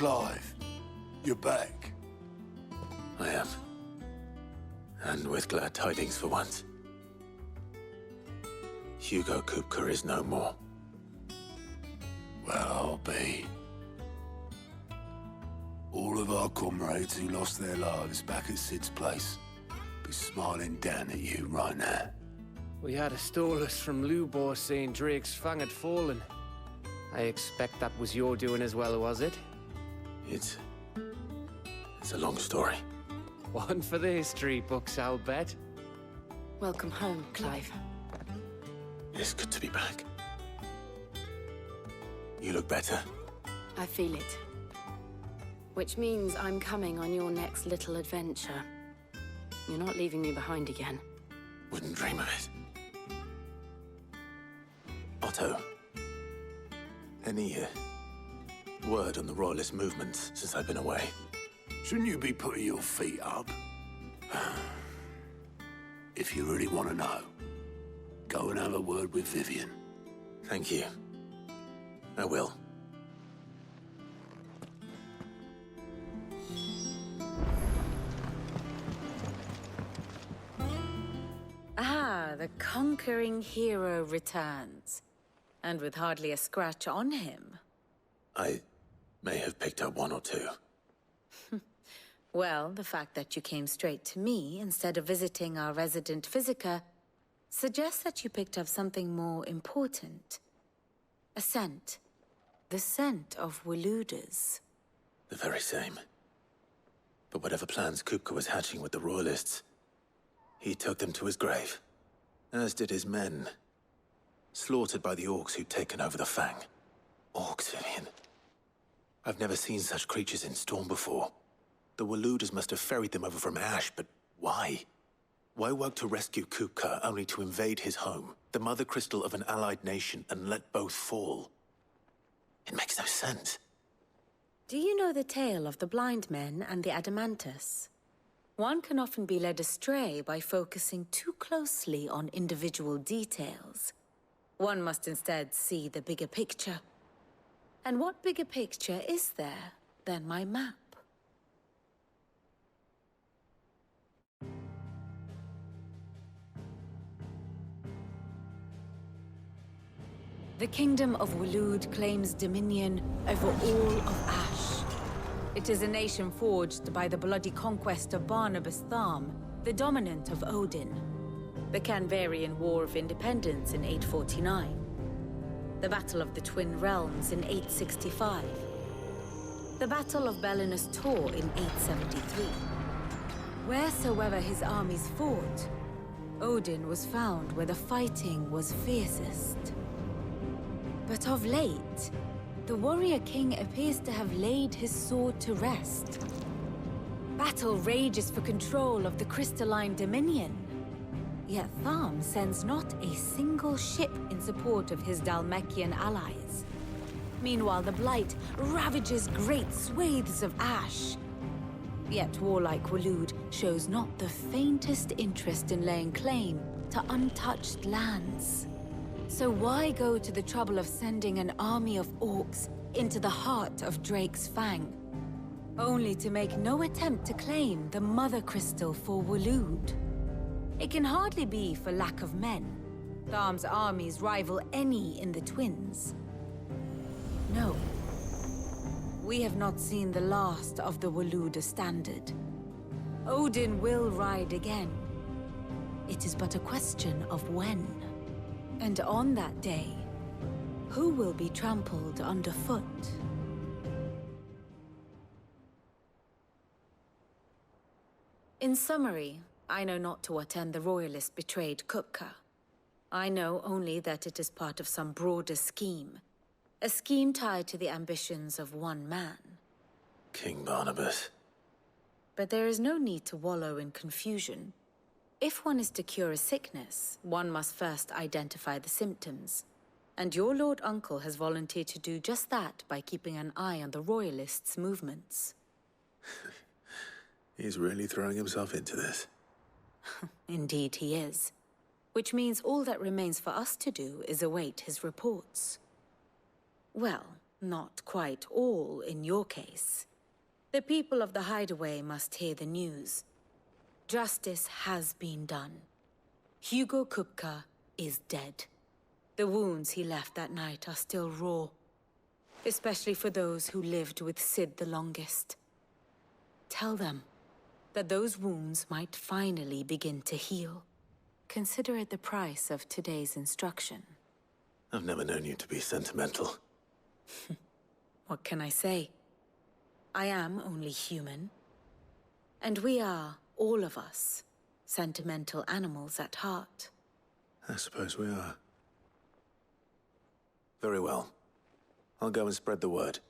Clive, you're back. I am. And with glad tidings for once. Hugo Kupka is no more. Well, I'll be. All of our comrades who lost their lives back at Sid's place be smiling down at you right now. We had a Stolas from Lubor saying Drake's fang had fallen. I expect that was your doing as well, was it? It's a long story. One for the history books, I'll bet. Welcome home, Clive. It's good to be back. You look better. I feel it. Which means I'm coming on your next little adventure. You're not leaving me behind again. Wouldn't dream of it. Otto, any word on the Royalist movements since I've been away? Shouldn't you be putting your feet up? If you really want to know, go and have a word with Vivian. Thank you. I will. Ah, the conquering hero returns. And with hardly a scratch on him. I may have picked up one or two. Well, the fact that you came straight to me instead of visiting our resident physiker suggests that you picked up something more important. A scent. The scent of Waludas. The very same. But whatever plans Kupka was hatching with the Royalists, he took them to his grave. As did his men. Slaughtered by the orcs who'd taken over the Fang. Orcs, Vivian. I've never seen such creatures in Storm before. The Waludas must have ferried them over from Ash, but why? Why work to rescue Kupka only to invade his home, the mother crystal of an allied nation, and let both fall? It makes no sense. Do you know the tale of the blind men and the Adamantus? One can often be led astray by focusing too closely on individual details. One must instead see the bigger picture. And what bigger picture is there than my map? The Kingdom of Waloed claims dominion over all of Ash. It is a nation forged by the bloody conquest of Barnabas Tharm, the dominant of Odin. The Canvarian War of Independence in 849. The Battle of the Twin Realms in 865. The Battle of Belinus Tor in 873. Wheresoever his armies fought, Odin was found where the fighting was fiercest. But of late, the warrior king appears to have laid his sword to rest. Battle rages for control of the crystalline dominion. Yet Tharm sends not a single ship in support of his Dhalmekian allies. Meanwhile, the Blight ravages great swathes of Ash. Yet warlike Waloed shows not the faintest interest in laying claim to untouched lands. So why go to the trouble of sending an army of orcs into the heart of Drake's Fang, only to make no attempt to claim the Mother Crystal for Waloed? It can hardly be for lack of men. Tharm's armies rival any in the Twins. No. We have not seen the last of the Waluda standard. Odin will ride again. It is but a question of when. And on that day, who will be trampled underfoot? In summary, I know not to what end the Royalists betrayed Kupka. I know only that it is part of some broader scheme. A scheme tied to the ambitions of one man. King Barnabas. But there is no need to wallow in confusion. If one is to cure a sickness, one must first identify the symptoms. And your Lord Uncle has volunteered to do just that by keeping an eye on the Royalists' movements. He's really throwing himself into this. Indeed he is. Which means all that remains for us to do is await his reports. Well, Not quite all in your case. The people of the Hideaway must hear the news. Justice has been done. Hugo Kupka is dead. The wounds he left that night are still raw, especially for those who lived with Sid the longest. Tell them that those wounds might finally begin to heal. Consider it the price of today's instruction. I've never known you to be sentimental. What can I say? I am only human. And we are, all of us, sentimental animals at heart. I suppose we are. Very well. I'll go and spread the word.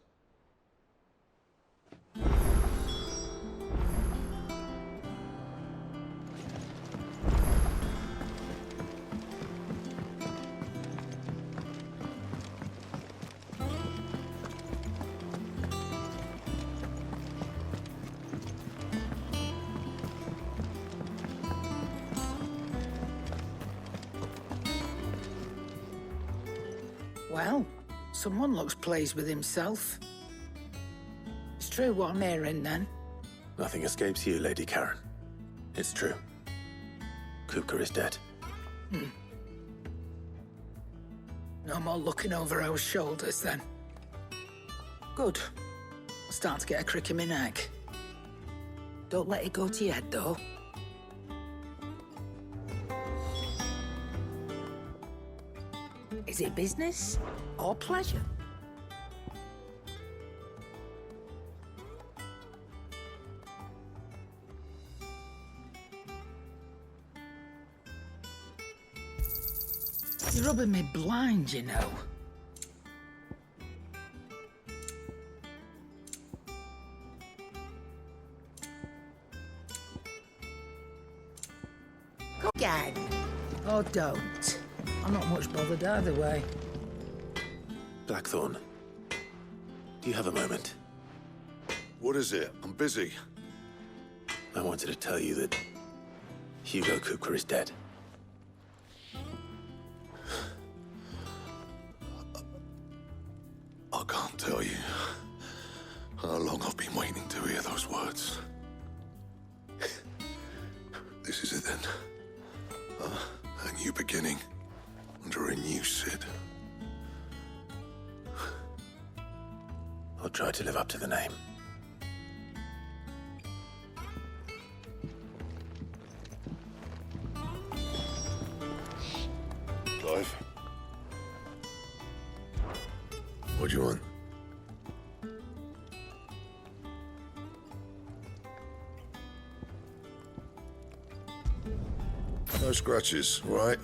Well, someone looks pleased with himself. It's true what I'm hearing, then. Nothing escapes you, Lady Karen. It's true. Kupka is dead. No more looking over our shoulders, then. Good. I'm starting to get a crick in my neck. Don't let it go to your head, though. Is it business or pleasure? You're rubbing me blind, you know. Go again. Or don't. I'm not much bothered either way. Blackthorn, do you have a moment? What is it? I'm busy. I wanted to tell you that Hugo Kupka is dead. I can't tell you how long I've been waiting to hear those words. This is it then. A new beginning under a new Sid. I'll try to live up to the name. Clive? What do you want? No scratches, right?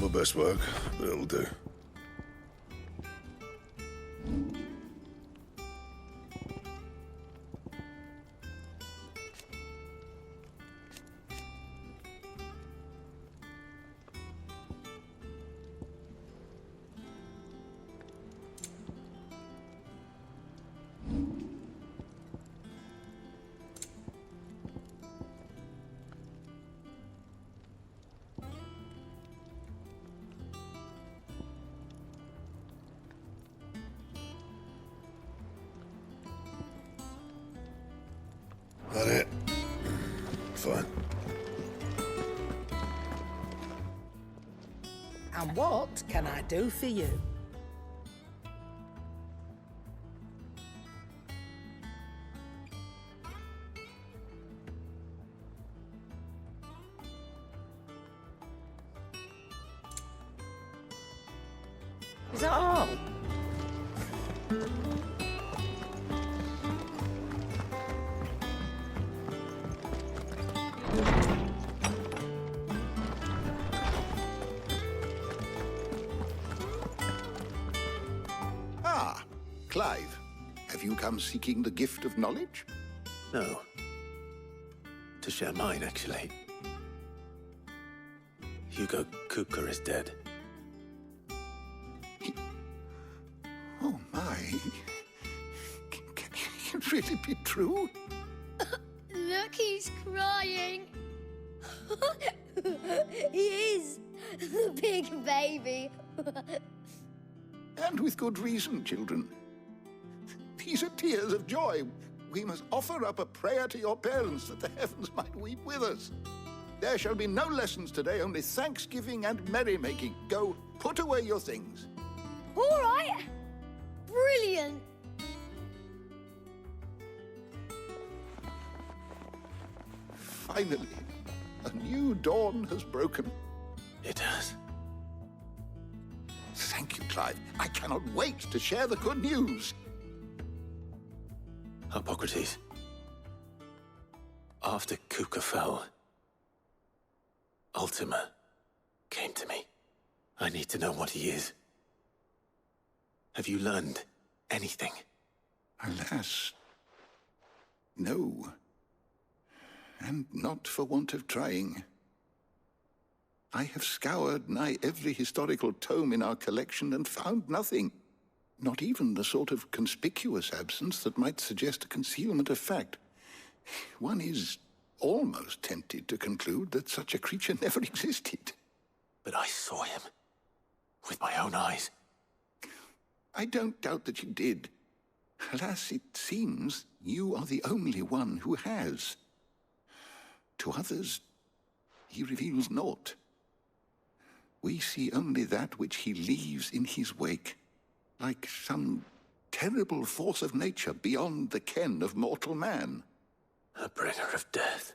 My best work, but it'll do. That it? Fine. And what can I do for you? Is that all? Ah, Clive. Have you come seeking the gift of knowledge? No. To share mine, actually. Hugo Kupka is dead. Oh, my. Can it really be true? Look, he's crying. He is. The big baby. And with good reason, children. These are tears of joy. We must offer up a prayer to your parents that the heavens might weep with us. There shall be no lessons today, only thanksgiving and merrymaking. Go, put away your things. All right. Brilliant. Finally, a new dawn has broken. It has. Thank you, Clive. I cannot wait to share the good news. Hippocrates. After Kupka fell, Ultima came to me. I need to know what he is. Have you learned anything? Alas, no. And not for want of trying. I have scoured nigh every historical tome in our collection and found nothing. Not even the sort of conspicuous absence that might suggest a concealment of fact. One is almost tempted to conclude that such a creature never existed. But I saw him. With my own eyes. I don't doubt that you did. Alas, it seems you are the only one who has. To others, he reveals naught. We see only that which he leaves in his wake, like some terrible force of nature beyond the ken of mortal man. A bringer of death.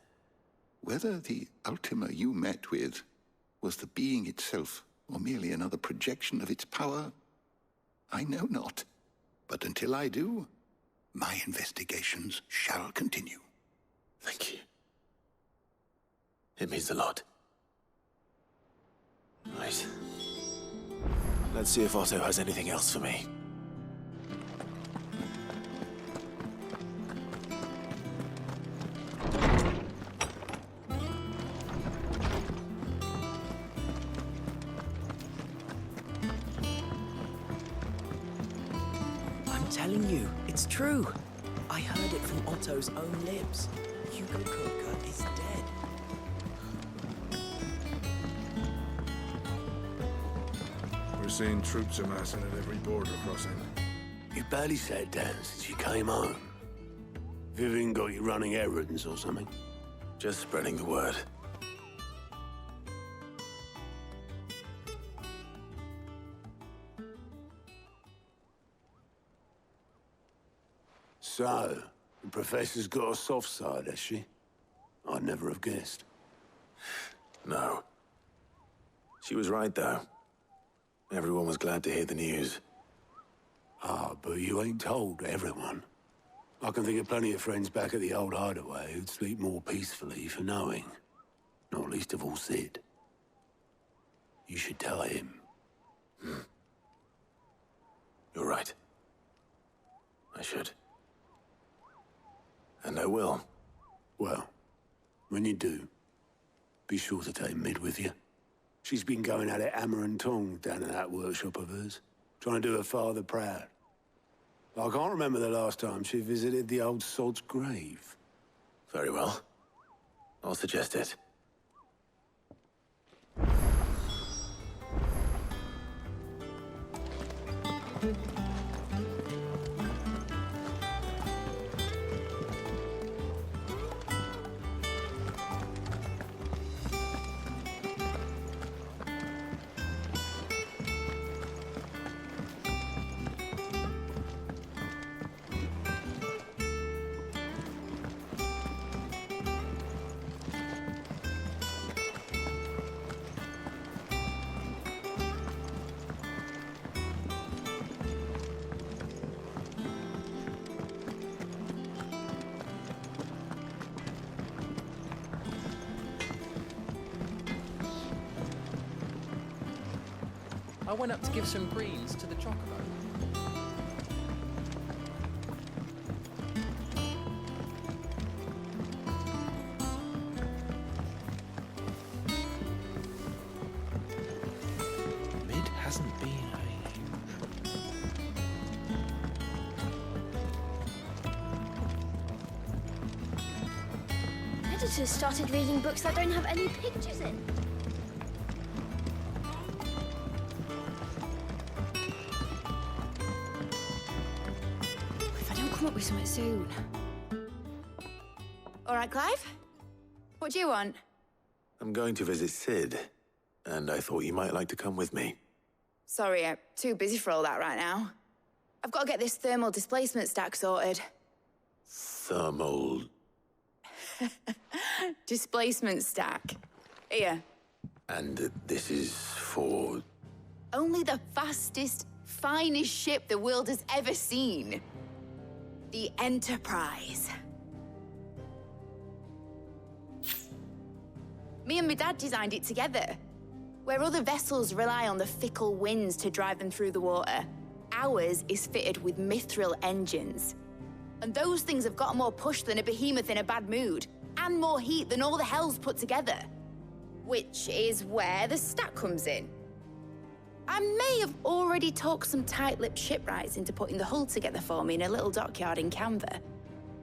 Whether the Ultima you met with was the being itself, or merely another projection of its power, I know not. But until I do, my investigations shall continue. Thank you. It means a lot. Right. Let's see if Otto has anything else for me. I'm telling you, it's true. I heard it from Otto's own lips. Hugo Kupka is dead. We're seeing troops amassing at every border crossing. You barely sat down since you came home. Vivian got you running errands or something? Just spreading the word. So, the Professor's got a soft side, has she? I'd never have guessed. No. She was right, though. Everyone was glad to hear the news. Ah, but you ain't told everyone. I can think of plenty of friends back at the old hideaway who'd sleep more peacefully for knowing. Not least of all Sid. You should tell him. You're right. I should. And I will. Well, when you do, be sure to take Mid with you. She's been going at it hammer and tong down in that workshop of hers, trying to do her father proud. I can't remember the last time she visited the old sod's grave. Very well. I'll suggest it. I went up to give some greens to the chocobo. Mid hasn't been Editors started reading books that don't have any pictures in. If I don't come up with something soon. All right, Clive? What do you want? I'm going to visit Sid, and I thought you might like to come with me. Sorry, I'm too busy for all that right now. I've got to get this thermal displacement stack sorted. Thermal... Displacement stack. Here. And this is for... Only the fastest, finest ship the world has ever seen. The Enterprise. Me and my dad designed it together. Where other vessels rely on the fickle winds to drive them through the water, ours is fitted with mithril engines. And those things have got more push than a behemoth in a bad mood, and more heat than all the hells put together. Which is where the stack comes in. I may have already talked some tight-lipped shipwrights into putting the hull together for me in a little dockyard in Canva.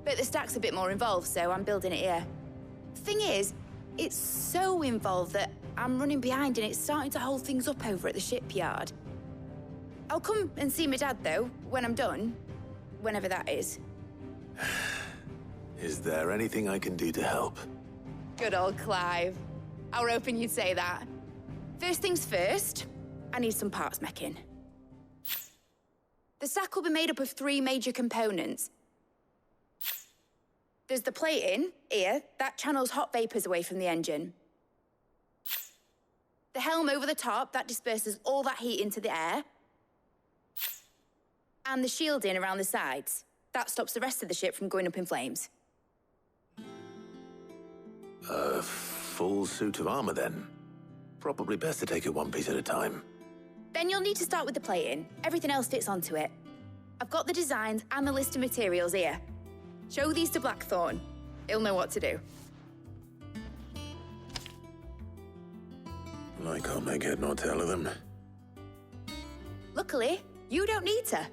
But the stack's a bit more involved, so I'm building it here. Thing is, it's so involved that I'm running behind and it's starting to hold things up over at the shipyard. I'll come and see my dad, though, when I'm done. Whenever that is. Is there anything I can do to help? Good old Clive. I were hoping you'd say that. First things first, I need some parts meching. The stack will be made up of 3 major components. There's the plating, here, that channels hot vapors away from the engine. The helm over the top, that disperses all that heat into the air. And the shielding around the sides. That stops the rest of the ship from going up in flames. A full suit of armor, then. Probably best to take it one piece at a time. Then you'll need to start with the plating. Everything else fits onto it. I've got the designs and the list of materials here. Show these to Blackthorn. He'll know what to do. I can't make head nor tail of them. Luckily, you don't need to.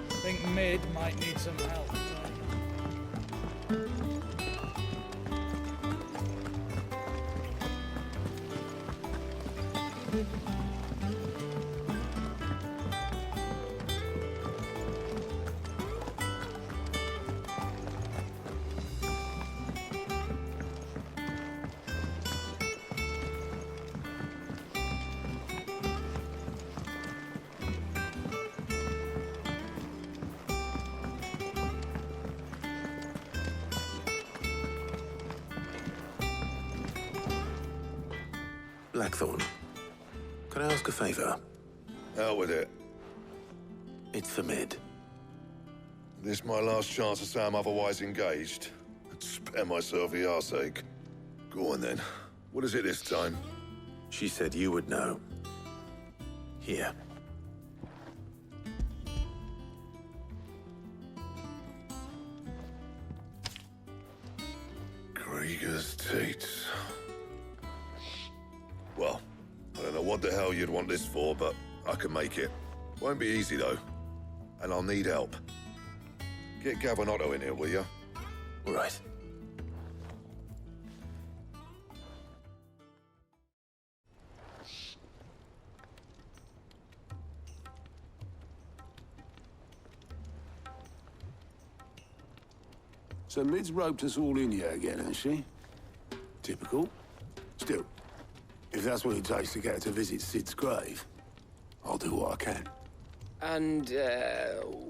I think Mid might need some help. Blackthorn, can I ask a favor? Out with it. It's for Mid. This my last chance to say I'm otherwise engaged. I'd spare myself the arseache. Go on then. What is it this time? She said you would know. Here. Krieger's teats. Well, I don't know what the hell you'd want this for, but I can make it. Won't be easy, though. And I'll need help. Get Gavin in here, will you? All right. So Mid's roped us all in here again, hasn't she? Typical. Still, if that's what it takes to get her to visit Sid's grave, I'll do what I can. And,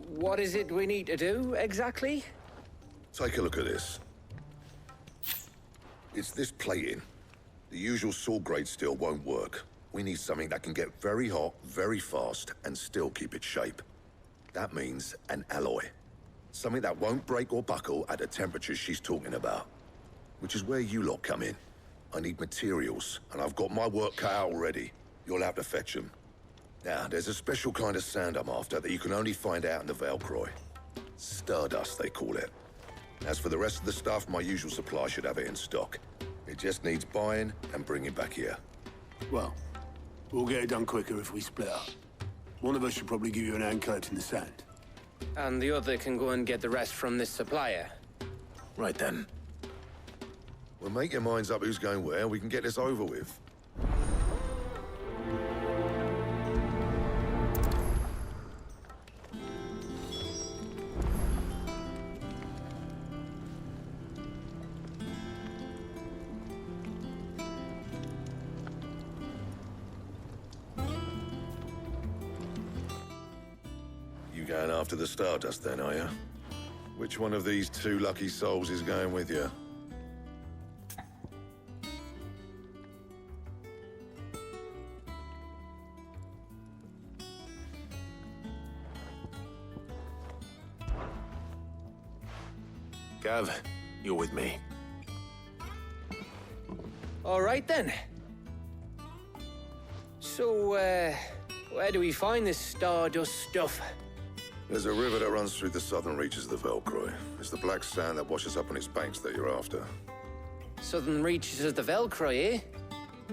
what is it we need to do, exactly? Take a look at this. It's this plating. The usual sword-grade steel won't work. We need something that can get very hot, very fast, and still keep its shape. That means an alloy. Something that won't break or buckle at the temperatures she's talking about. Which is where you lot come in. I need materials, and I've got my work cut out already. You'll have to fetch them. Now, there's a special kind of sand I'm after that you can only find out in the Velcroy. Stardust, they call it. As for the rest of the stuff, my usual supply should have it in stock. It just needs buying and bringing back here. Well, we'll get it done quicker if we split up. One of us should probably give you an hand collecting the sand. And the other can go and get the rest from this supplier. Right then. Well, make your minds up who's going where, and we can get this over with. Going after the Stardust then, are you? Which one of these two lucky souls is going with you? Gav, you're with me. All right then. So, where do we find this Stardust stuff? There's a river that runs through the southern reaches of the Velcroy. It's the black sand that washes up on its banks that you're after. Southern reaches of the Velcroy, eh?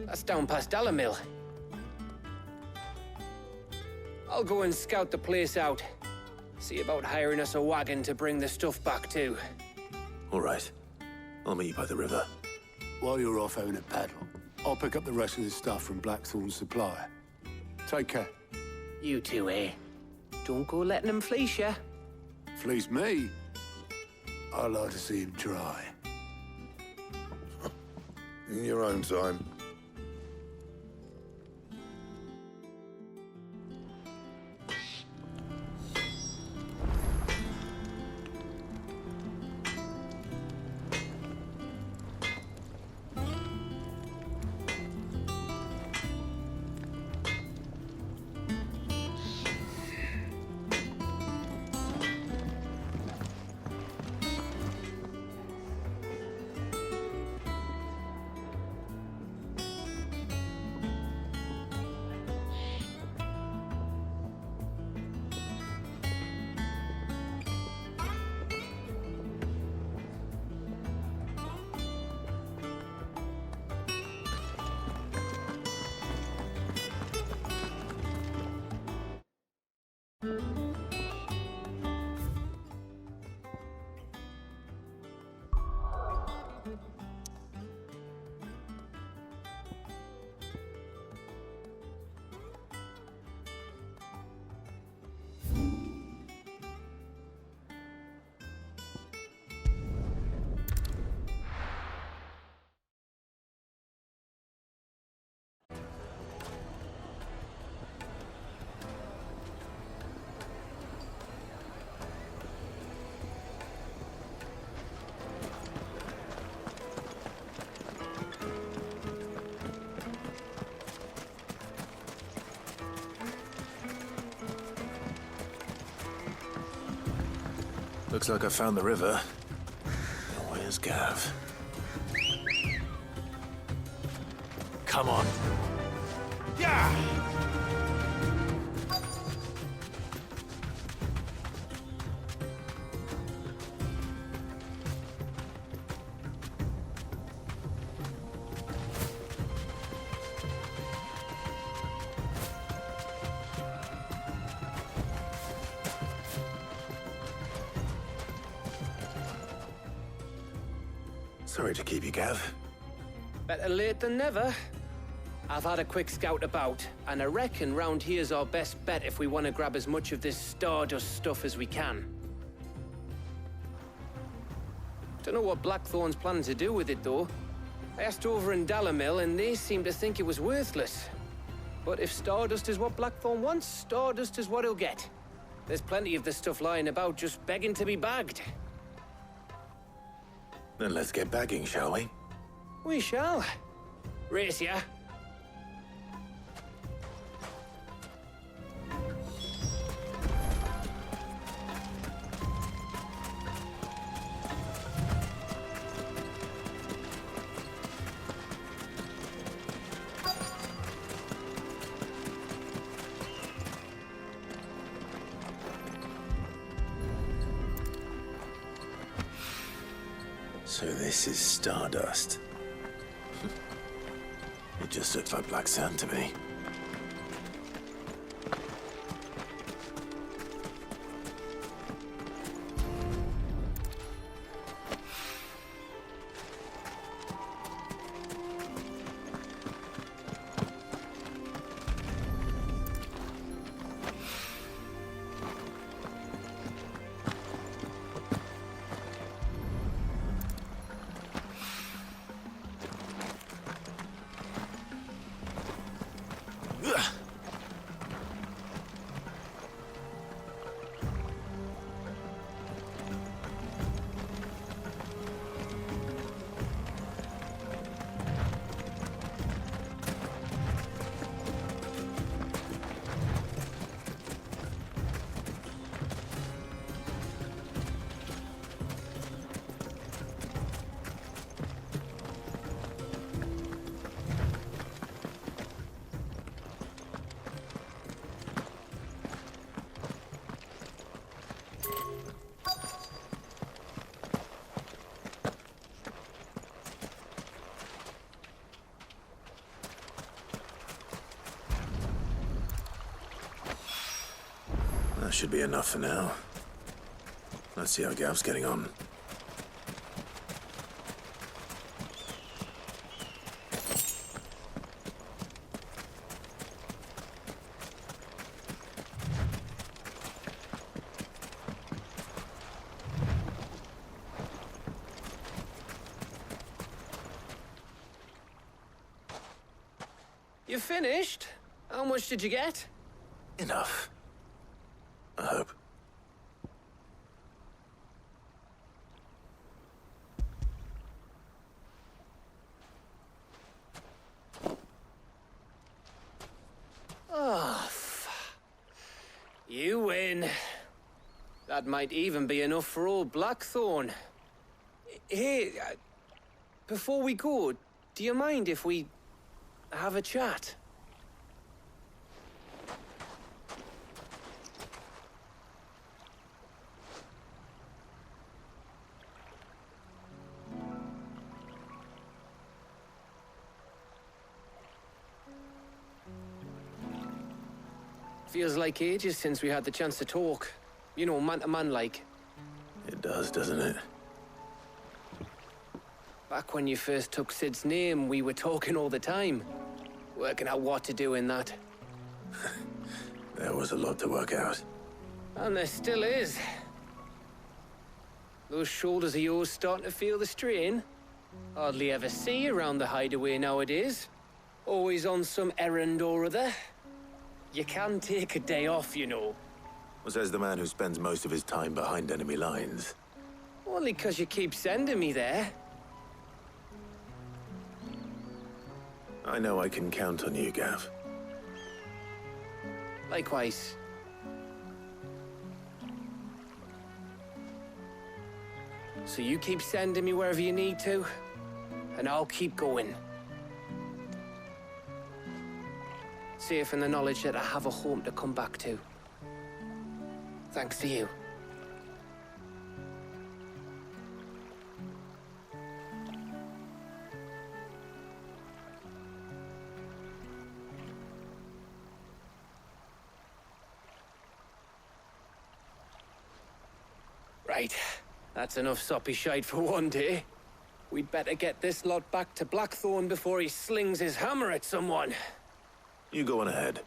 That's down past Dalamil. I'll go and scout the place out. See about hiring us a wagon to bring the stuff back to. All right. I'll meet you by the river. While you're off having a paddle, I'll pick up the rest of the stuff from Blackthorn's supplier. Take care. You too, eh? Don't go letting him fleece ya. Fleece me? I'd like to see him try. In your own time. Looks like I found the river. Where's Gav? Come on. Yeah! Sorry to keep you, Gav. Better late than never. I've had a quick scout about, and I reckon round here's our best bet if we want to grab as much of this Stardust stuff as we can. Don't know what Blackthorn's planning to do with it, though. I asked over in Dalamil, and they seem to think it was worthless. But if Stardust is what Blackthorn wants, Stardust is what he'll get. There's plenty of this stuff lying about, just begging to be bagged. Then let's get bagging, shall we? We shall. Race ya. So this is Stardust. It just looks like black sand to me. That should be enough for now. Let's see how Gav's getting on. You finished? How much did you get? Enough. I hope. Oh, you win. That might even be enough for old Blackthorn. Hey, before we go, do you mind if we have a chat? Feels like ages since we had the chance to talk. You know, man to man like. It does, doesn't it? Back when you first took Sid's name, we were talking all the time. Working out what to do in that. There was a lot to work out. And there still is. Those shoulders of yours starting to feel the strain. Hardly ever see you around the hideaway nowadays. Always on some errand or other. You can take a day off, you know. Says the man who spends most of his time behind enemy lines. Only 'cause you keep sending me there. I know I can count on you, Gav. Likewise. So you keep sending me wherever you need to, and I'll keep going. Safe in the knowledge that I have a home to come back to. Thanks to you. Right. That's enough soppy shite for one day. We'd better get this lot back to Blackthorn before he slings his hammer at someone. You go on ahead.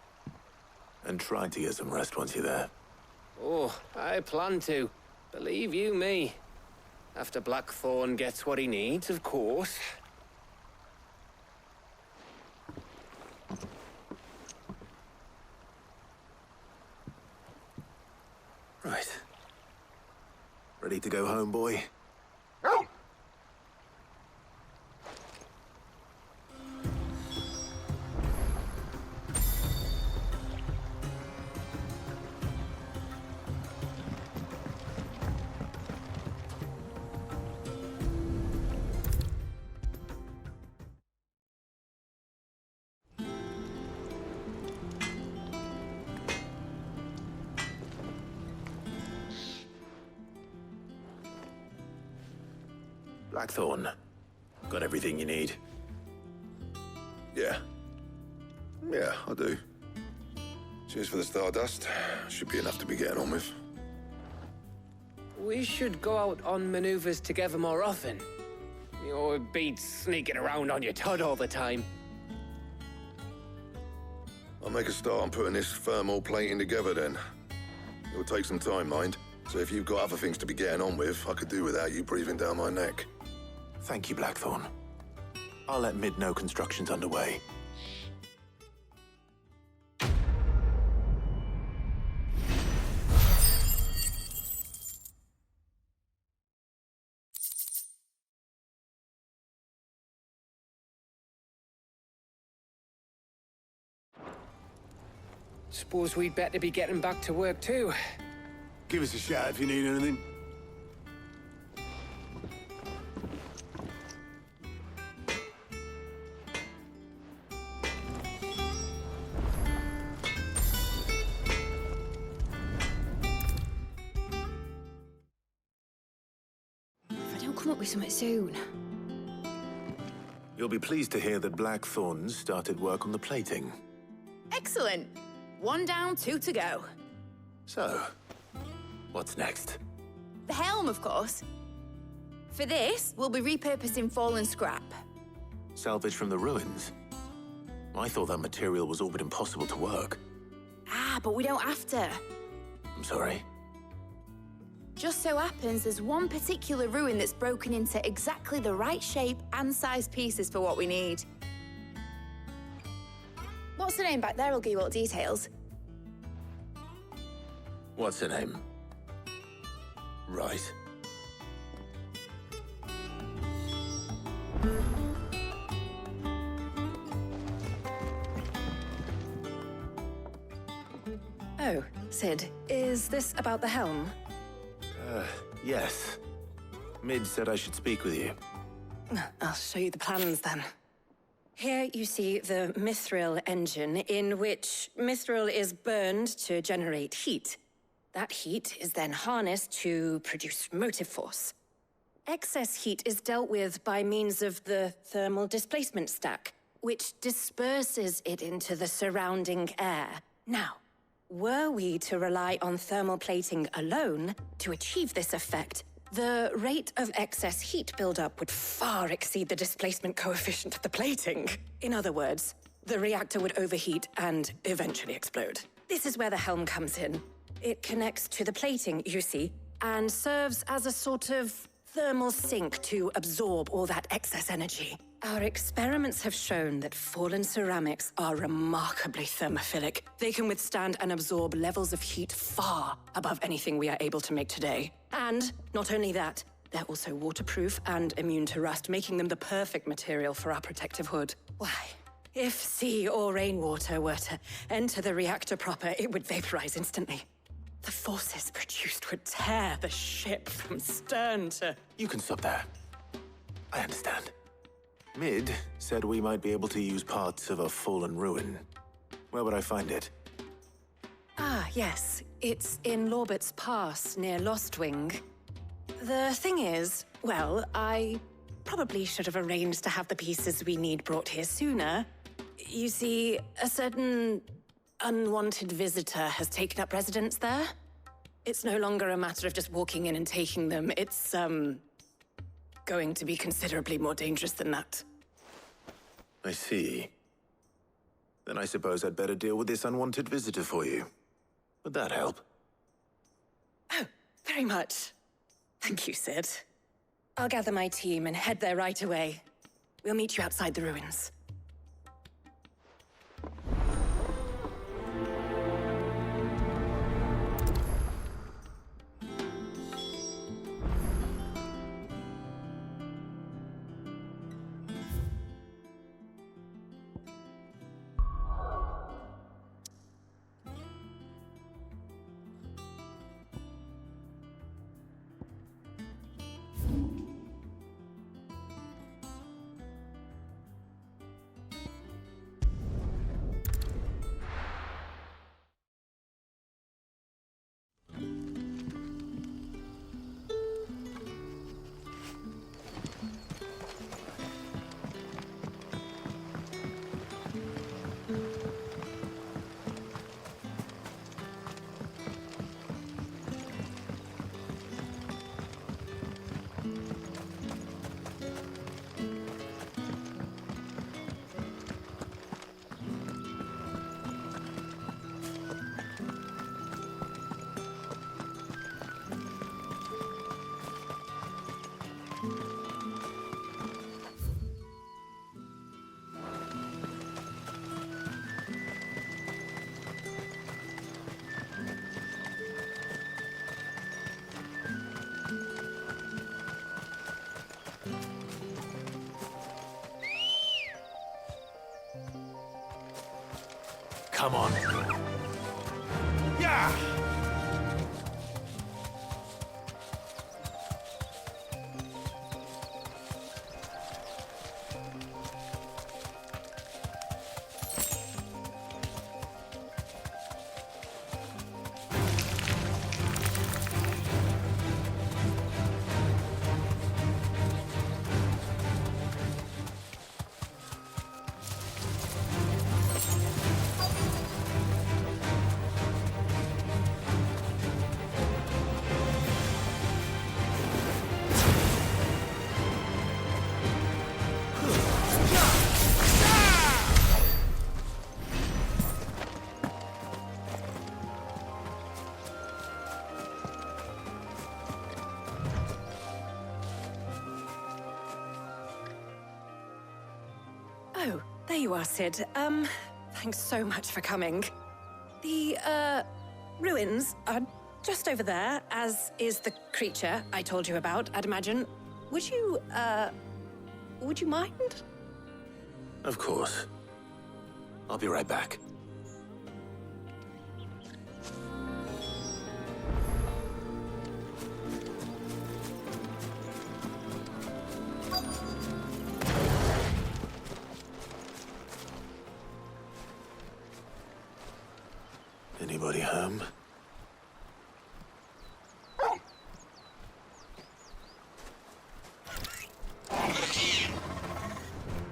And try to get some rest once you're there. Oh, I plan to. Believe you me. After Blackthorn gets what he needs, of course. Right. Ready to go home, boy? Blackthorn, got everything you need? Yeah. Yeah, I do. Cheers for the Stardust. Should be enough to be getting on with. We should go out on maneuvers together more often. It beats sneaking around on your Todd all the time. I'll make a start on putting this thermal plating together then. It'll take some time, mind. So if you've got other things to be getting on with, I could do without you breathing down my neck. Thank you, Blackthorn. I'll let Mid know construction's underway. Suppose we'd better be getting back to work too. Give us a shout if you need anything. If I don't come up with something soon. You'll be pleased to hear that Blackthorn's started work on the plating. Excellent. 1 down, 2 to go. So, what's next? The helm, of course. For this, we'll be repurposing fallen scrap. Salvage from the ruins? I thought that material was all but impossible to work. Ah, but we don't have to. I'm sorry. Just so happens there's one particular ruin that's broken into exactly the right shape and size pieces for what we need. What's the name back there? I'll give you all the details. What's her name? Right. Oh, Sid, is this about the helm? Yes. Mid said I should speak with you. I'll show you the plans then. Here you see the mithril engine, in which mithril is burned to generate heat. That heat is then harnessed to produce motive force. Excess heat is dealt with by means of the thermal displacement stack, which disperses it into the surrounding air. Now, were we to rely on thermal plating alone to achieve this effect, the rate of excess heat buildup would far exceed the displacement coefficient of the plating. In other words, the reactor would overheat and eventually explode. This is where the helm comes in. It connects to the plating, you see, and serves as a sort of thermal sink to absorb all that excess energy. Our experiments have shown that fallen ceramics are remarkably thermophilic. They can withstand and absorb levels of heat far above anything we are able to make today. And not only that, they're also waterproof and immune to rust, making them the perfect material for our protective hood. Why? If sea or rainwater were to enter the reactor proper, it would vaporize instantly. The forces produced would tear the ship from stern to... You can stop there. I understand. Mid said we might be able to use parts of a fallen ruin. Where would I find it? Ah, yes. It's in Lorbert's Pass, near Lostwing. The thing is, well, I probably should have arranged to have the pieces we need brought here sooner. You see, a certain unwanted visitor has taken up residence there. It's no longer a matter of just walking in and taking them. It's, going to be considerably more dangerous than that. I see. Then I suppose I'd better deal with this unwanted visitor for you. Would that help? Oh, very much. Thank you, Sid. I'll gather my team and head there right away. We'll meet you outside the ruins. Come on. Yeah! Oh, there you are, Sid. Thanks so much for coming. The, ruins are just over there, as is the creature I told you about, I'd imagine. Would you mind? Of course. I'll be right back. Anybody home?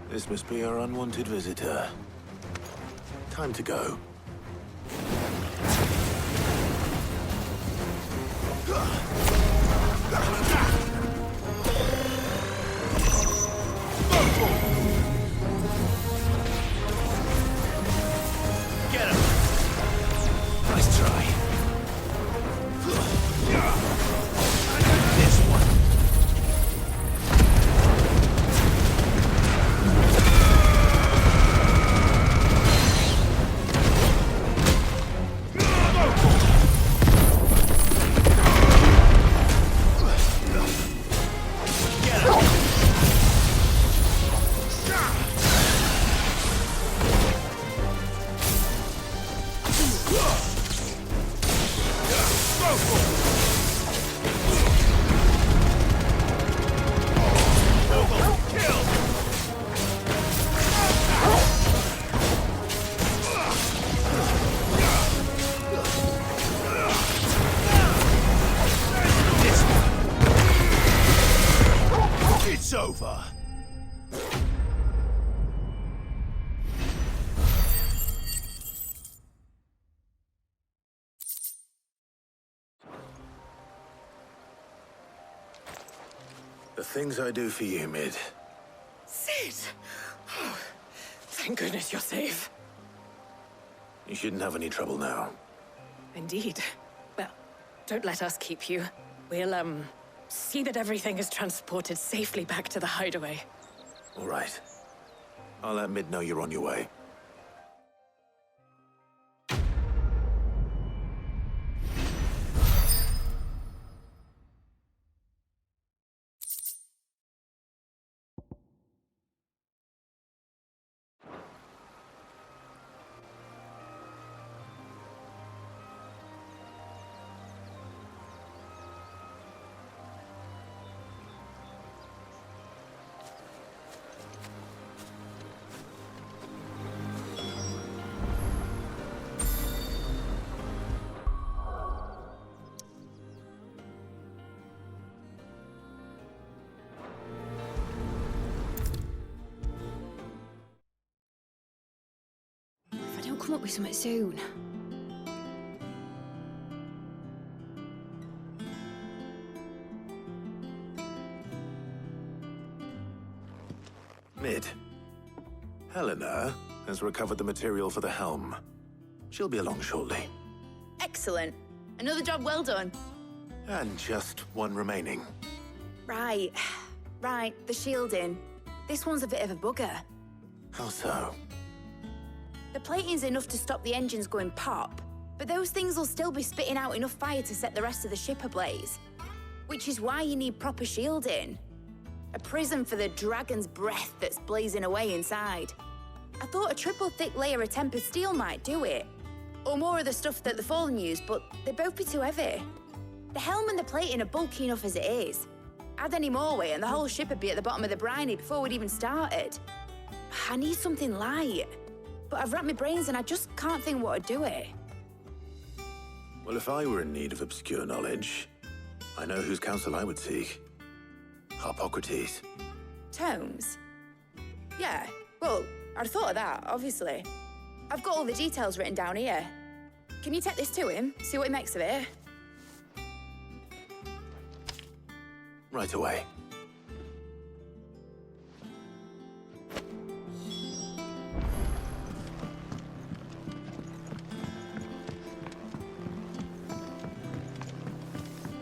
This must be our unwanted visitor. Time to go. Get him! Nice try. This one. It's over. The things I do for you, Mid. Sid! Oh, thank goodness you're safe. You shouldn't have any trouble now. Indeed. Well, don't let us keep you. We'll, see that everything is transported safely back to the hideaway. All right. I'll let Mid know you're on your way. Come up with something soon. Mid. Helena has recovered the material for the helm. She'll be along shortly. Excellent. Another job well done. And just one remaining. Right. Right, the shielding. This one's a bit of a bugger. How so? The plating's enough to stop the engines going pop, but those things will still be spitting out enough fire to set the rest of the ship ablaze. Which is why you need proper shielding. A prison for the dragon's breath that's blazing away inside. I thought a triple thick layer of tempered steel might do it. Or more of the stuff that the Fallen use, but they'd both be too heavy. The helm and the plating are bulky enough as it is. Add any more weight and the whole ship would be at the bottom of the briny before we'd even started. I need something light. But I've racked my brains and I just can't think what would do it. Well, if I were in need of obscure knowledge, I know whose counsel I would seek. Harpocrates. Tomes? Yeah, well, I'd thought of that, obviously. I've got all the details written down here. Can you take this to him, see what he makes of it? Right away.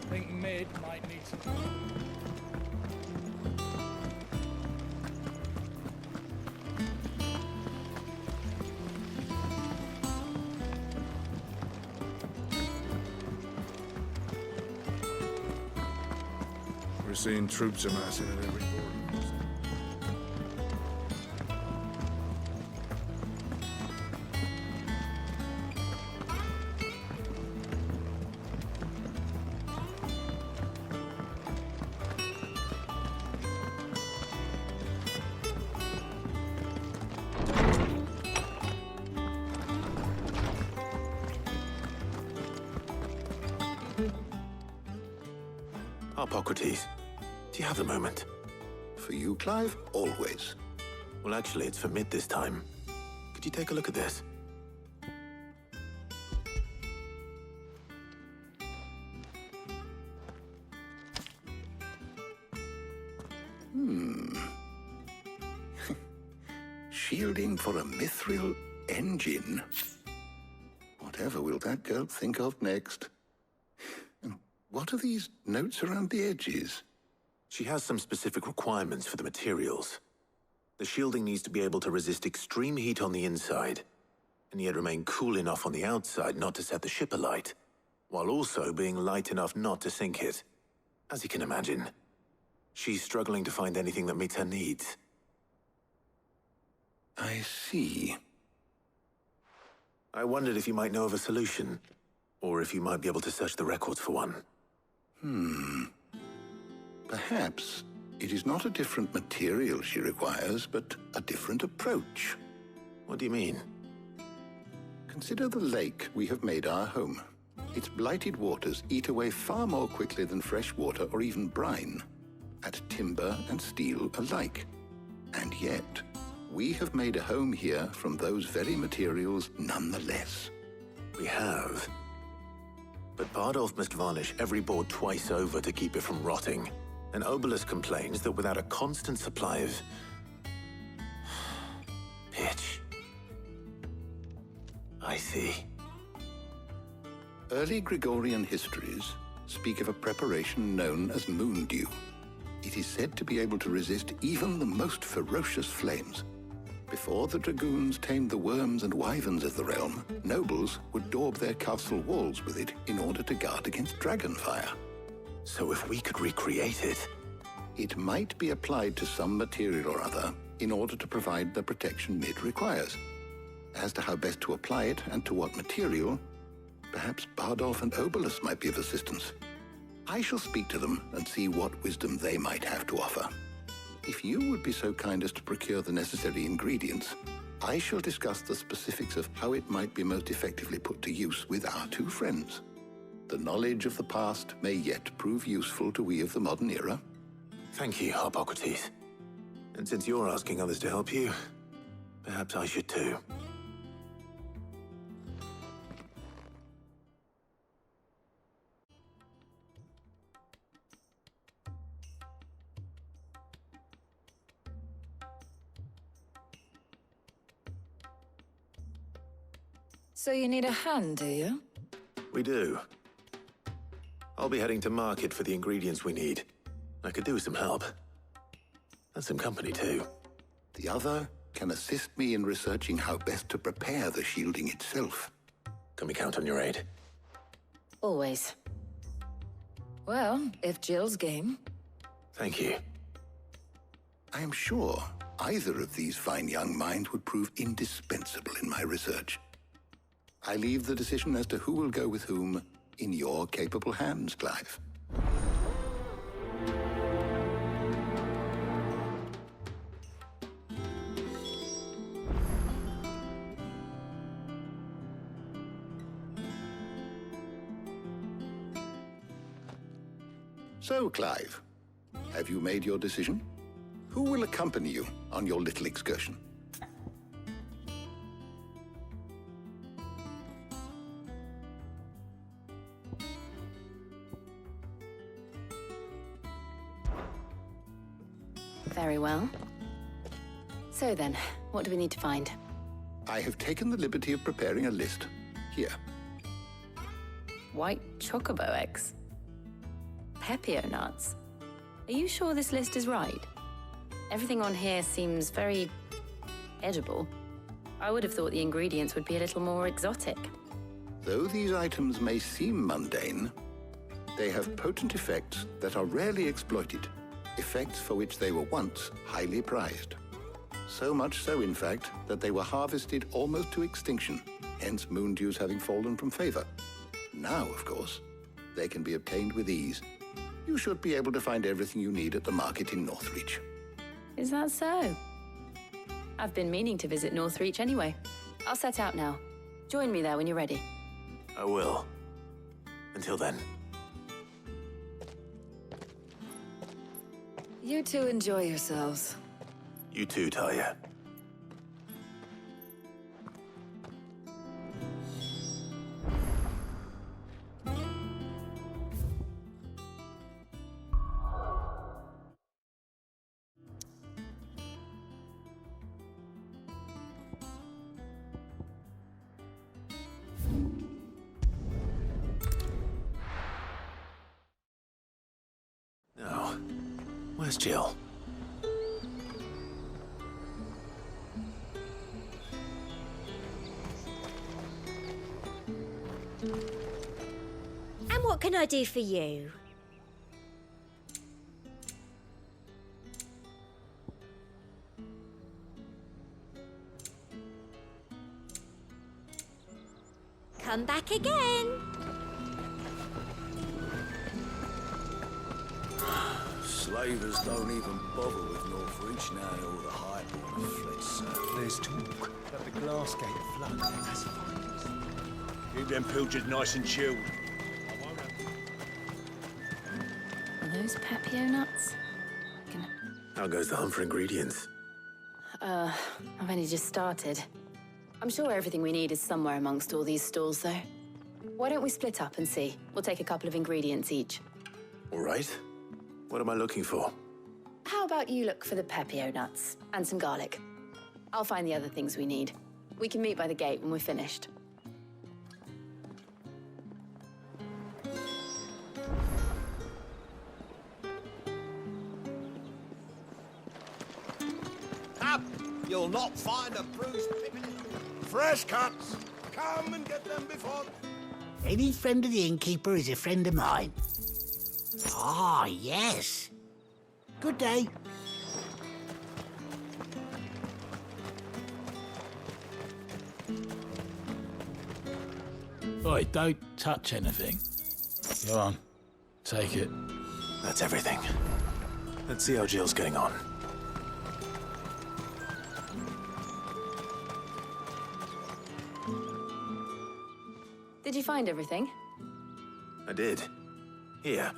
I think mid might need some. We're seeing troops amassing at every border. Harpocrates, do you have a moment? For you, Clive, always. Well, actually, it's for mid this time. Could you take a look at this? Shielding for a mithril engine. Whatever will that girl think of next? And what are these notes around the edges? She has some specific requirements for the materials. The shielding needs to be able to resist extreme heat on the inside, and yet remain cool enough on the outside not to set the ship alight, while also being light enough not to sink it. As you can imagine, she's struggling to find anything that meets her needs. I see. I wondered if you might know of a solution, or if you might be able to search the records for one. Perhaps it is not a different material she requires, but a different approach. What do you mean? Consider the lake we have made our home. Its blighted waters eat away far more quickly than fresh water or even brine, at timber and steel alike. And yet, we have made a home here from those very materials nonetheless. We have. But Bardolph must varnish every board twice over to keep it from rotting. And Obelus complains that without a constant supply of pitch. I see. Early Gregorian histories speak of a preparation known as moon dew. It is said to be able to resist even the most ferocious flames. Before the dragoons tamed the worms and wyverns of the realm, nobles would daub their castle walls with it in order to guard against dragonfire. So if we could recreate it... It might be applied to some material or other in order to provide the protection Mid requires. As to how best to apply it and to what material, perhaps Bardolph and Obelus might be of assistance. I shall speak to them and see what wisdom they might have to offer. If you would be so kind as to procure the necessary ingredients, I shall discuss the specifics of how it might be most effectively put to use with our two friends. The knowledge of the past may yet prove useful to we of the modern era. Thank you, Harpocrates. And since you're asking others to help you, perhaps I should too. So you need a hand, do you? We do. I'll be heading to market for the ingredients we need. I could do with some help. And some company, too. The other can assist me in researching how best to prepare the shielding itself. Can we count on your aid? Always. Well, if Jill's game. Thank you. I am sure Either of these fine young minds would prove indispensable in my research. I leave the decision as to who will go with whom in your capable hands, Clive. So, Clive, have you made your decision? Who will accompany you on your little excursion? Very well. So then, what do we need to find? I have taken the liberty of preparing a list. Here. White chocobo eggs. Pepio nuts. Are you sure this list is right? Everything on here seems very edible. I would have thought the ingredients would be a little more exotic. Though these items may seem mundane, they have potent effects that are rarely exploited, effects for which they were once highly prized. So much so, in fact, that they were harvested almost to extinction, hence moon dews having fallen from favor. Now, of course, they can be obtained with ease. You should be able to find everything you need at the market in Northreach. Is that so? I've been meaning to visit Northreach anyway. I'll set out now. Join me there when you're ready. I will. Until then. You two enjoy yourselves. You too, Talia. Now, where's Jill? And what can I do for you? Come back again. Slavers don't even bother with Northreach now all the hype on the fled south. There's talk that the glass gate flood has findings. Keep them pilchers nice and chilled. Are those Pepio nuts? How goes the hunt for ingredients? I've only just started. I'm sure everything we need is somewhere amongst all these stalls, though. Why don't we split up and see? We'll take a couple of ingredients each. All right. What am I looking for? How about you look for the Pepio nuts and some garlic? I'll find the other things we need. We can meet by the gate when we're finished. Up! You'll not find a bruised pippin. Fresh cuts! Come and get them before... Any friend of the innkeeper is a friend of mine. Ah, yes. Good day. Oi, don't touch anything. Go on, take it. That's everything. Let's see how Jill's getting on. Did you find everything? I did. Here.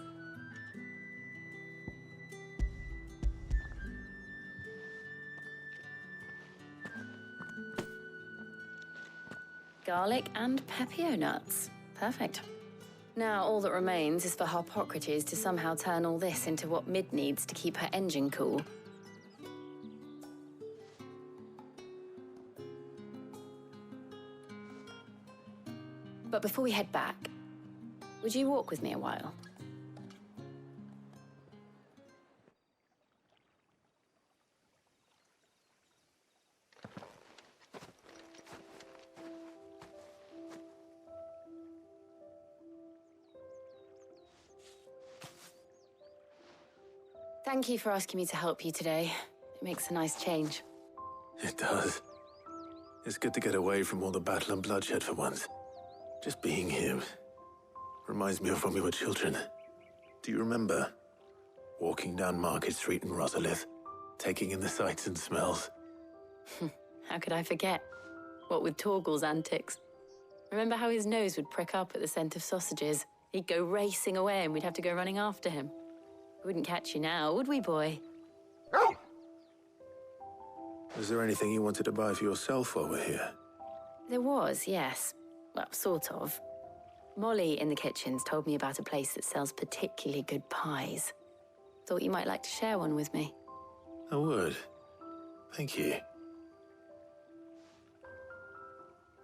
Garlic and Pepio nuts. Perfect. Now all that remains is for Harpocrates to somehow turn all this into what Mid needs to keep her engine cool. But before we head back, would you walk with me a while? Thank you for asking me to help you today. makes a nice change. It does. It's good to get away from all the battle and bloodshed for once. Just being here reminds me of when we were children. Do you remember? Walking down Market Street in Rosalith, taking in the sights and smells. How could I forget? What with Torgal's antics. Remember how his nose would prick up at the scent of sausages? He'd go racing away and we'd have to go running after him. We wouldn't catch you now, would we, boy? Was there anything you wanted to buy for yourself while we're here? There was, yes. Well, sort of. Molly in the kitchens told me about a place that sells particularly good pies. Thought you might like to share one with me. I would. Thank you.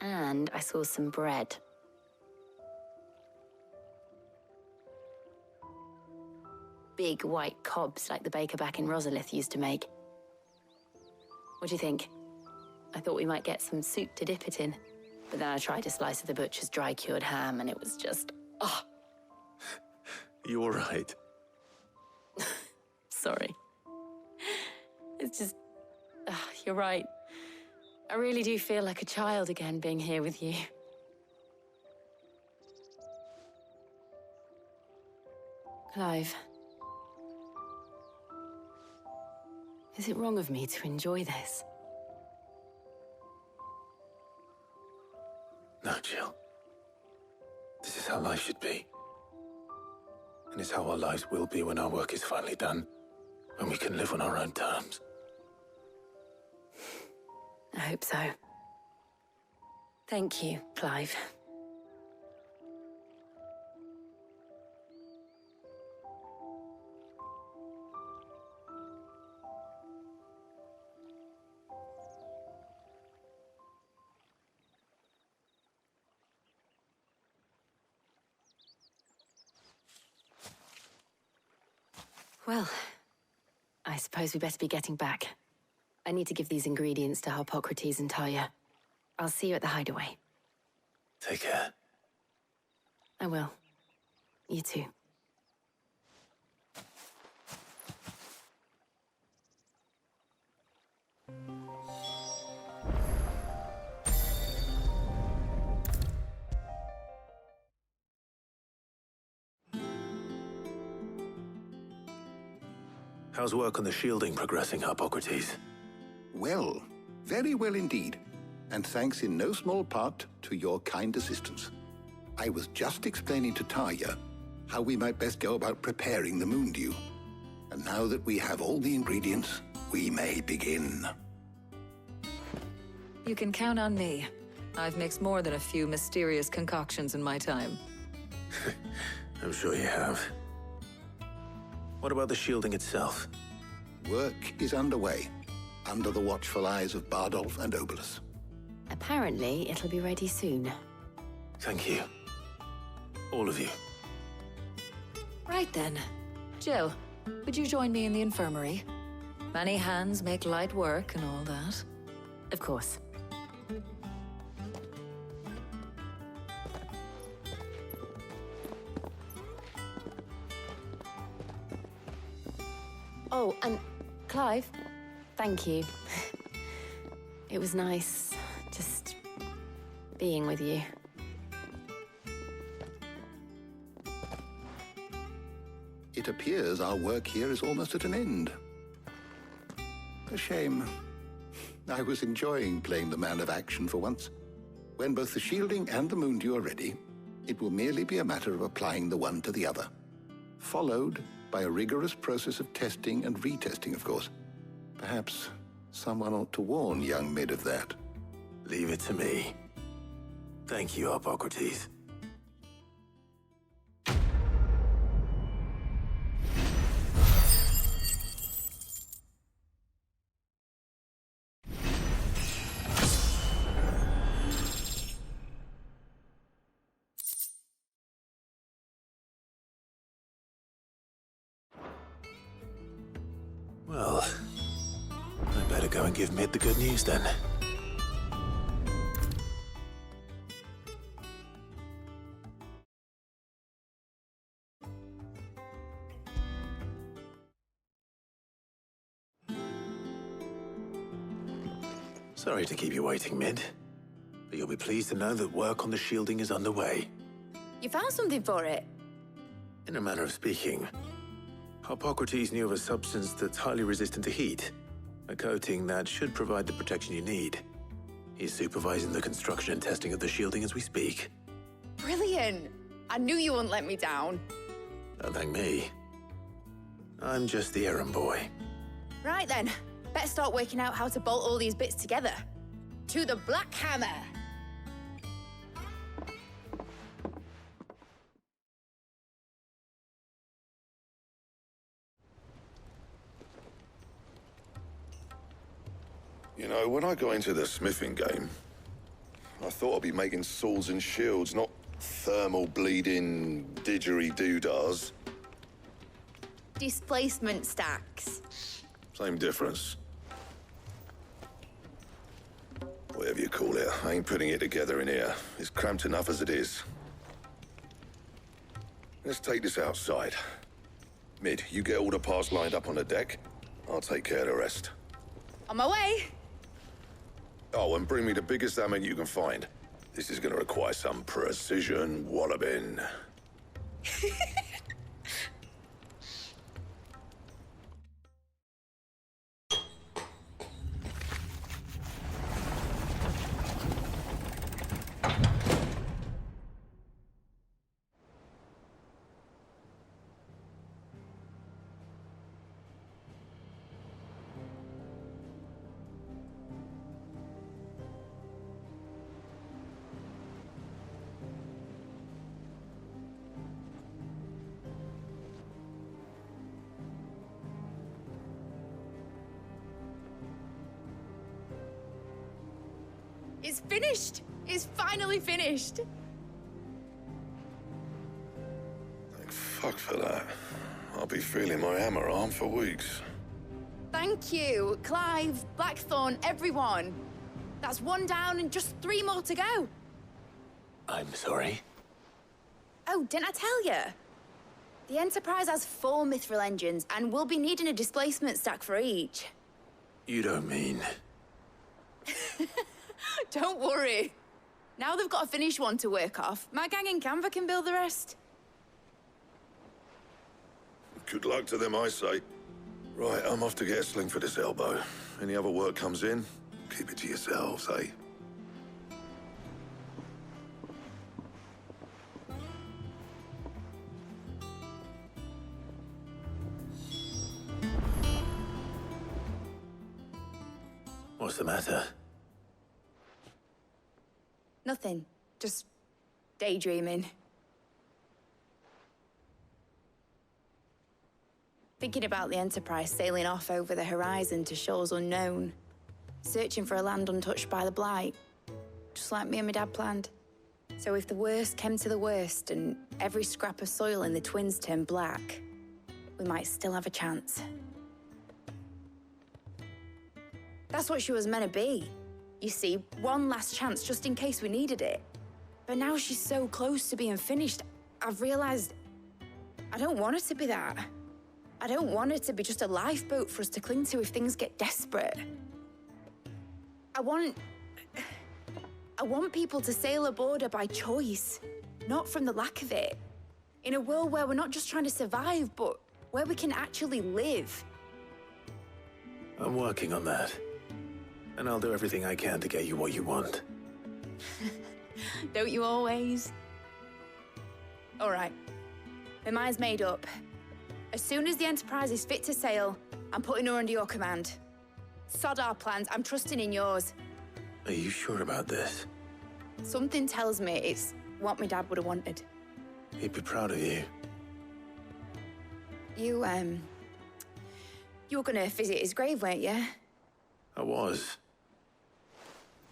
And I saw some bread. Big white cobs like the baker back in Rosalith used to make. What do you think? I thought we might get some soup to dip it in. But then I tried a slice of the butcher's dry-cured ham and it was just... oh! You're right. Sorry. It's just... you're right. I really do feel like a child again being here with you. Clive. Is it wrong of me to enjoy this? No, Jill. This is how life should be. And it's how our lives will be when our work is finally done. When we can live on our own terms. I hope so. Thank you, Clive. Well, I suppose we better be getting back. I need to give these ingredients to Harpocrates and Talia. I'll see you at the hideaway. Take care. I will. You too. How's work on the shielding progressing, Harpocrates? Well, very well indeed. And thanks in no small part to your kind assistance. I was just explaining to Talia how we might best go about preparing the Moondew. And now that we have all the ingredients, we may begin. You can count on me. I've mixed more than a few mysterious concoctions in my time. I'm sure you have. What about the shielding itself? Work is underway, under the watchful eyes of Bardolph and Obolus. Apparently, it'll be ready soon. Thank you. All of you. Right then. Jill, would you join me in the infirmary? Many hands make light work and all that. Of course. Oh, and Clive, thank you. It was nice just being with you. It appears our work here is almost at an end. A shame. I was enjoying playing the man of action for once. When both the shielding and the Moondew are ready, it will merely be a matter of applying the one to the other. Followed by a rigorous process of testing and retesting, of course. Perhaps someone ought to warn young Mid of that. Leave it to me. Thank you, Harpocrates. Well, I better go and give Mid the good news then. Sorry to keep you waiting, Mid. But you'll be pleased to know that work on the shielding is underway. You found something for it? In a manner of speaking, Harpocrates knew of a substance that's highly resistant to heat. A coating that should provide the protection you need. He's supervising the construction and testing of the shielding as we speak. Brilliant! I knew you wouldn't let me down. Don't thank me. I'm just the errand boy. Right then, better start working out how to bolt all these bits together. To the Black Hammer! You know, when I got into the smithing game, I thought I'd be making swords and shields, not thermal bleeding didgeridoo-dahs. Displacement stacks. Same difference. Whatever you call it, I ain't putting it together in here. It's cramped enough as it is. Let's take this outside. Mid, you get all the parts lined up on the deck. I'll take care of the rest. On my way! Oh, and bring me the biggest hammer you can find. This is gonna require some precision walloping. It's finished! It's finally finished! Thank fuck for that. I'll be feeling my hammer arm for weeks. Thank you, Clive, Blackthorn, everyone. That's one down and just 3 more to go. I'm sorry. Oh, didn't I tell you? The Enterprise has 4 mithril engines, and we'll be needing a displacement stack for each. You don't mean... Don't worry. Now they've got a finished one to work off, my gang in Canva can build the rest. Good luck to them, I say. Right, I'm off to get a sling for this elbow. Any other work comes in, keep it to yourselves, eh? What's the matter? Nothing. Just daydreaming. Thinking about the Enterprise sailing off over the horizon to shores unknown. Searching for a land untouched by the Blight. Just like me and my dad planned. So if the worst came to the worst and every scrap of soil in the Twins turned black, we might still have a chance. That's what she was meant to be. You see, one last chance just in case we needed it. But now she's so close to being finished, I've realized I don't want her to be that. I don't want her to be just a lifeboat for us to cling to if things get desperate. I want people to sail aboard her by choice, not from the lack of it. In a world where we're not just trying to survive, but where we can actually live. I'm working on that. And I'll do everything I can to get you what you want. Don't you always? All right. My mind's made up. As soon as the Enterprise is fit to sail, I'm putting her under your command. Sod our plans, I'm trusting in yours. Are you sure about this? Something tells me it's what my dad would have wanted. He'd be proud of you. You were gonna visit his grave, weren't you? I was.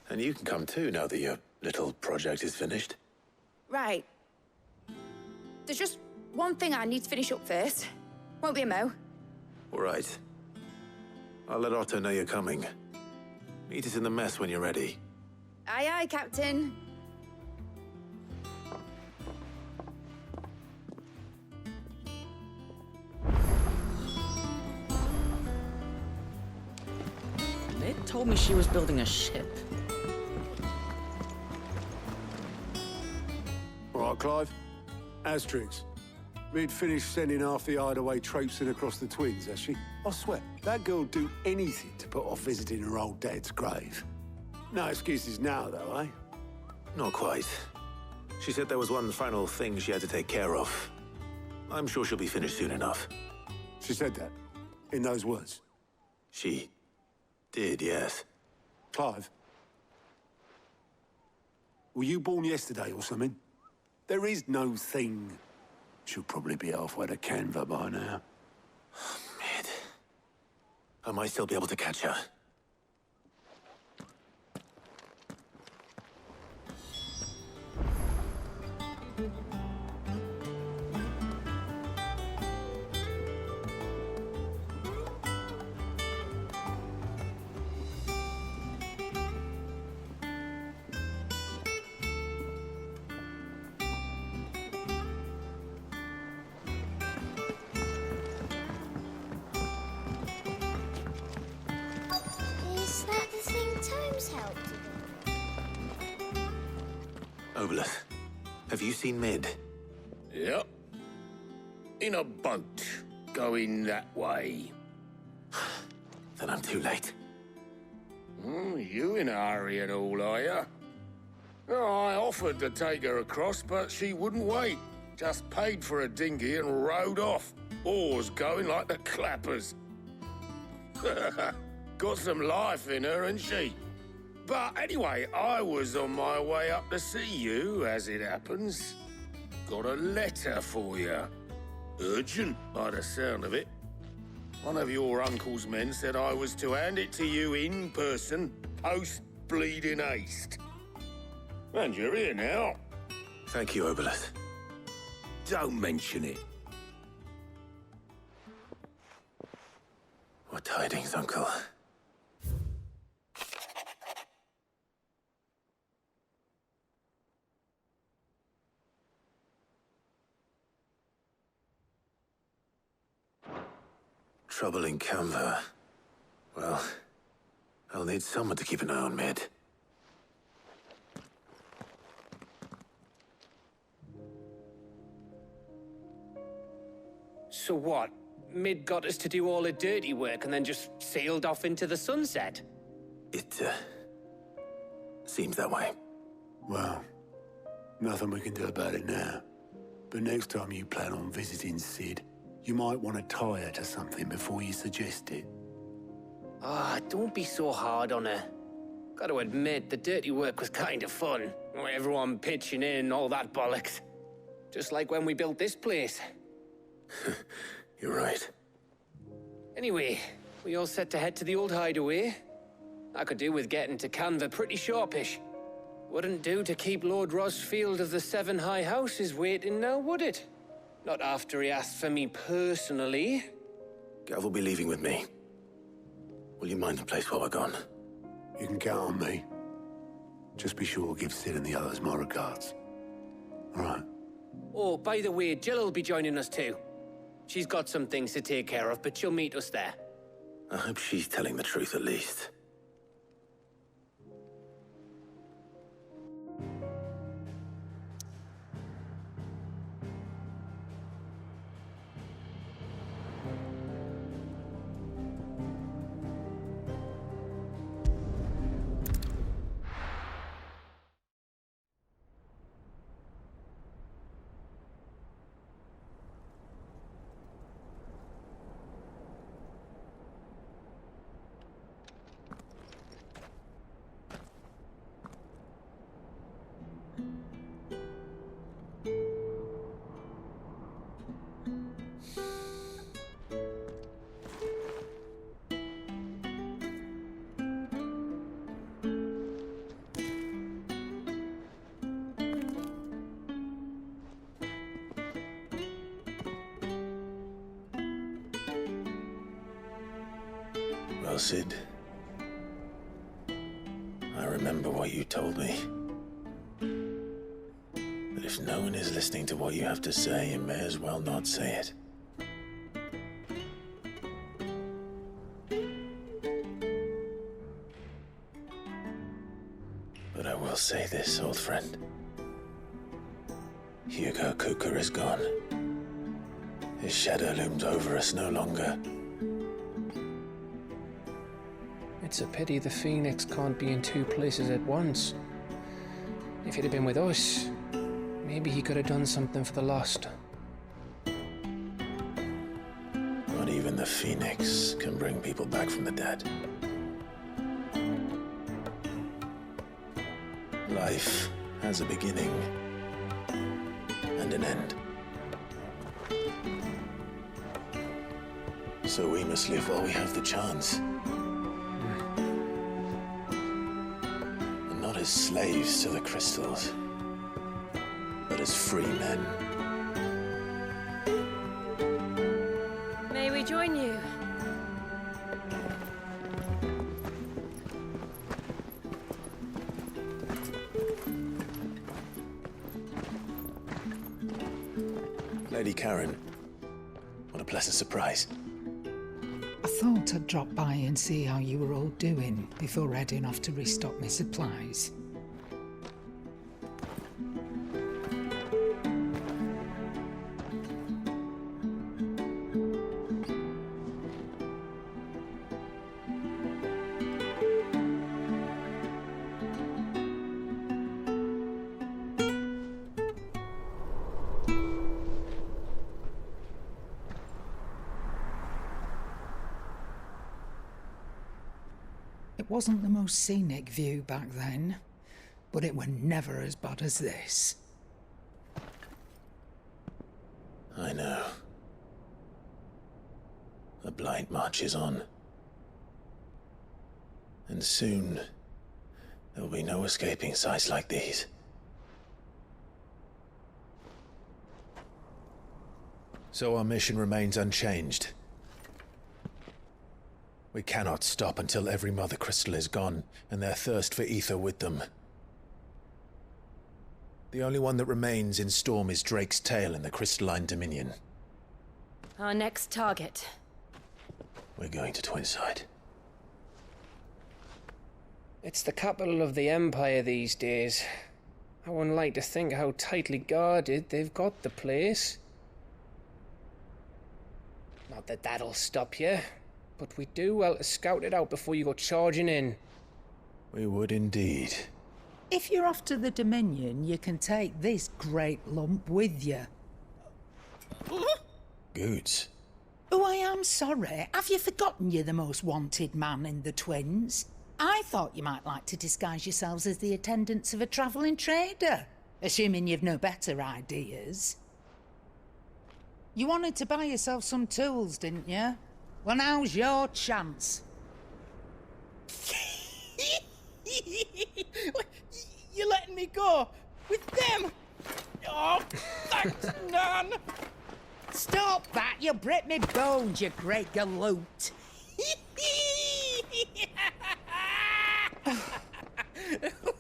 And you can come too, now that your little project is finished. Right. There's just one thing I need to finish up first. Won't be a mo. All right. I'll let Otto know you're coming. Meet us in the mess when you're ready. Aye, aye, Captain. Mid? told me she was building a ship. All right, Clive. Asterix. We'd finished sending half the hideaway traipsing across the twins, has she? I swear, that girl'd do anything to put off visiting her old dad's grave. No excuses now, though, eh? Not quite. She said there was one final thing she had to take care of. I'm sure she'll be finished soon enough. She said that? In those words? She did, yes. Clive? Were you born yesterday or something? There is no thing. She'll probably be halfway to Canva by now. Mid. I might still be able to catch her. Is that the thing Tomes helped with? Obelith, have you seen Mid? Yep. In a boat, going that way. Then I'm too late. You in a hurry and all, are you? Oh, I offered to take her across, but she wouldn't wait. Just paid for a dinghy and rowed off. Oars going like the clappers. Got some life in her, ain't she? But anyway, I was on my way up to see you, as it happens. Got a letter for you. Urgent, by the sound of it. One of your uncle's men said I was to hand it to you in person, post-bleeding haste. And you're here now. Thank you, Obelith. Don't mention it. What tidings, Uncle? Trouble in Canva. Well, I'll need someone to keep an eye on Mid. So what? Mid got us to do all the dirty work and then just sailed off into the sunset? It, seems that way. Well, nothing we can do about it now. But next time you plan on visiting Sid, you might want to tie her to something before you suggest it. Ah, don't be so hard on her. Got to admit, the dirty work was kind of fun. Everyone pitching in, all that bollocks. Just like when we built this place. You're right. Anyway, we all set to head to the old hideaway. I could do with getting to Canva pretty sharpish. Wouldn't do to keep Lord Rosfield of the Seven High Houses waiting now, would it? Not after he asked for me personally. Gav will be leaving with me. Will you mind the place while we're gone? You can count on me. Just be sure to give Sid and the others my regards. All right. Oh, by the way, Jill will be joining us too. She's got some things to take care of, but she'll meet us there. I hope she's telling the truth at least. Well, Sid, I remember what you told me. That if no one is listening to what you have to say, you may as well not say it. say this, old friend. Hugo Kuka is gone. His shadow looms over us no longer. It's a pity the Phoenix can't be in two places at once. If he'd have been with us, maybe he could have done something for the lost. Not even the Phoenix can bring people back from the dead. Life has a beginning and an end. So we must live while we have the chance. And not as slaves to the crystals, but as free men. May we join you? Lady Karen, what a pleasant surprise. I thought I'd drop by and see how you were all doing before heading off to restock my supplies. It wasn't the most scenic view back then, but it were never as bad as this. I know. The blight marches on. And soon, there will be no escaping sights like these. So our mission remains unchanged. We cannot stop until every Mother Crystal is gone, and their thirst for ether with them. The only one that remains in Storm is Drake's Tail in the Crystalline Dominion. Our next target. We're going to Twinside. It's the capital of the Empire these days. I wouldn't like to think how tightly guarded they've got the place. Not that that'll stop you, but we do well to scout it out before you go charging in. We would indeed. If you're off to the Dominion, you can take this great lump with you. Goods. Oh, I am sorry. Have you forgotten you're the most wanted man in the Twins? I thought you might like to disguise yourselves as the attendants of a travelling trader, assuming you've no better ideas. You wanted to buy yourself some tools, didn't you? Well, now's your chance. You're letting me go with them? Oh, thanks, Nan. Stop that! You'll break me bones, you great galoot.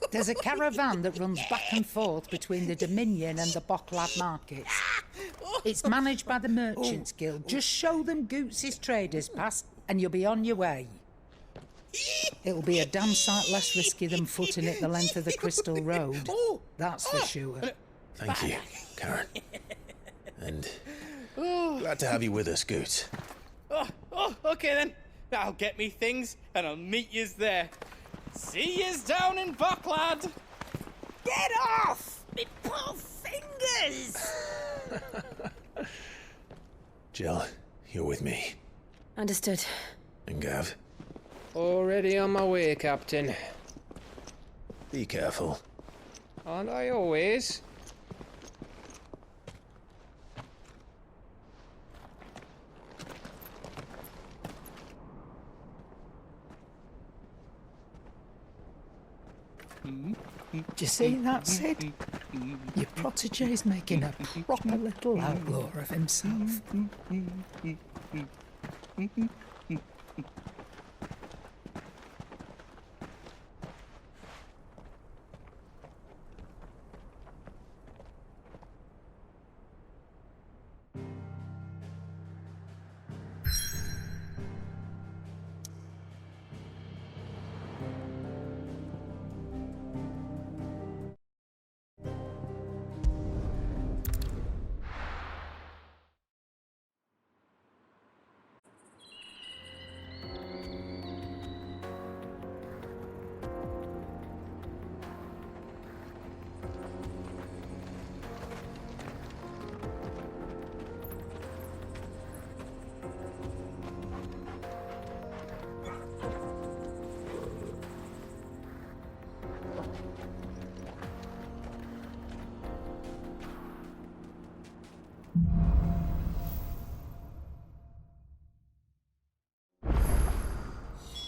There's a caravan that runs back and forth between the Dominion and the Bocklad markets. It's managed by the Merchants Guild. Just show them Goots' traders pass and you'll be on your way. It'll be a damn sight less risky than footing it the length of the Crystal Road. That's for sure. Thank you, Karen. And glad to have you with us, Goots. Okay then. I'll get me things and I'll meet yous there. See yous down in Bocklad. Get off! Me poor fingers! Jill, you're with me. Understood. And Gav? Already on my way, Captain. Be careful. Aren't I always? Do you see that, Sid? Your protege's making a proper little outlaw of himself.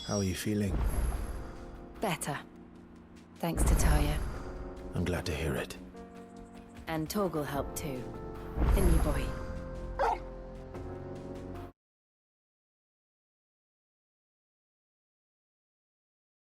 How are you feeling? Better. Thanks to Taya. I'm glad to hear it. And Torgal helped too. The new boy.